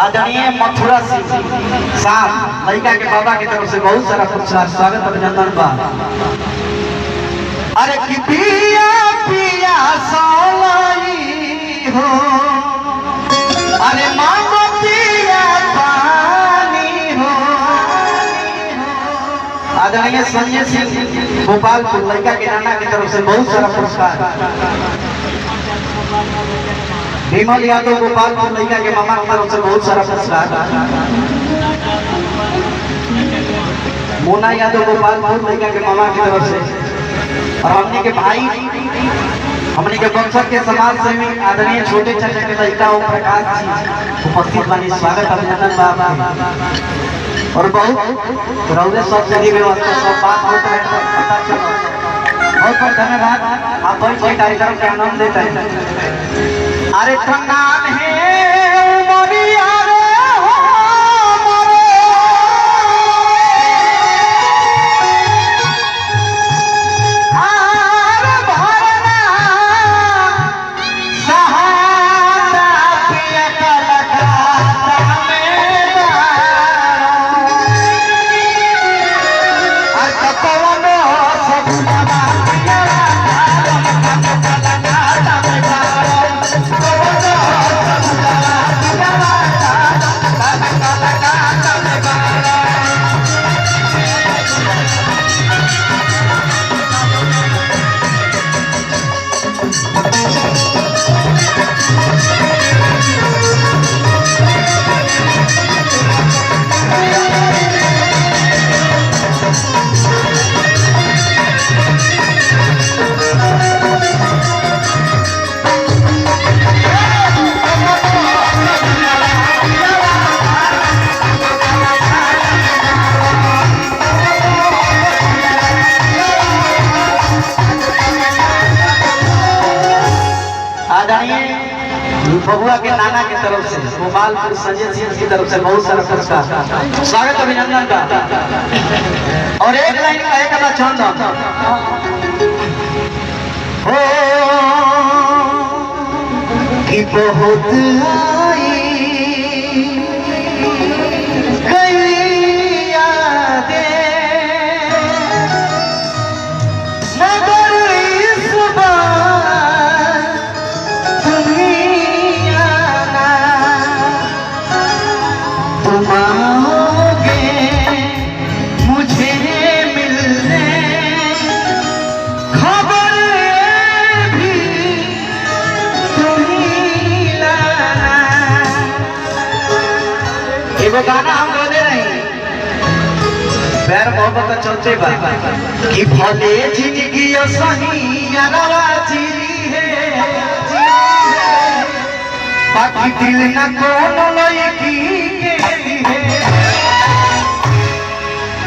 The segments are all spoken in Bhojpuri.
आदरणीय मथुरा साहब लड़का के बाबा की तरफ से बहुत सारा पुरस्कार स्वागत अभिनंदन बा। अरे कि पिया पिया सोलाई हो, अरे मांगो पिया पानी हो। आदरणीय संजय सिंह गोपालपुर लड़का के नाना की तरफ से बहुत सारा पुरस्कार। विमल यादव गोपालपुर लड़का के मामा की तरफ से बहुत सारा पुरस्कार। मोना यादव गोपालपुर लड़का के मामा की तरफ से। और हमने के भाई हमने के बक्सर के समाज सेवी आदरणीय छोटे चाचा के लड़का ओम प्रकाश जी उपस्थित बनी, स्वागत अभिनंदन बाबा। और बहुत रौरे सब जगह व्यवस्था सब बात होता है पता चला। बहुत बहुत धन्यवाद, आप बहुत कार्यक्रम के आनंद लेते हैं। अरे ठंडान है मोरिया रे हो मोरे, आर भरना सहारा पिया कलकत्ता में गारो। अर कपवनो सब बबुआ के नाना की तरफ से गोपालपुर संजय सिंह की तरफ से बहुत सारा पुरस्कार स्वागत अभिनंदन का। और एक लाइन कहे का चंद हो कि बहुत आई गई यादें मगर इस बार मुझे मिलने खबर भी तुम्हीं लाना। एगो गाना हम बोले रही प्यार मोहब्बत चलते बा कि भले जिंदगी सही यारा जिली है बाकी दिल न कोनो लड़की के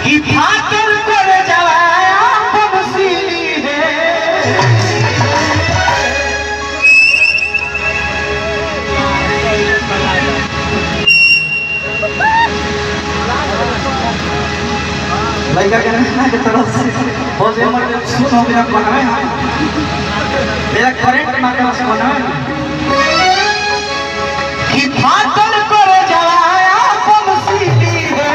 कि फाटल कर जवाया बमसीली है। लड़का के नाना के तरफ से बहुत इमरजेंसी हो गया बनावे मेरा करंट मारने से बनावे कि फाटल कर जवाया बमसीली है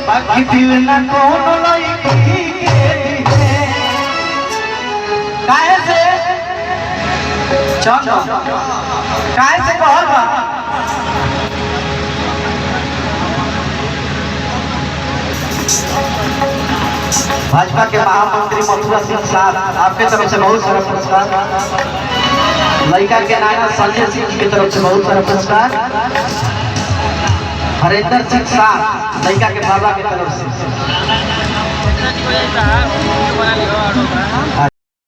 बाकी दिल न कोनो लड़की के काहे से चल काहे से कहल बा भाजपा के महामंत्री मथुरा सिंह साहब आपके तरफ से बहुत सारा पुरस्कार, लड़का के नाना संजय सिंह की तरफ से बहुत सारा पुरस्कार, हरेंद्र सिंह साहब लड़का के बाबा की तरफ से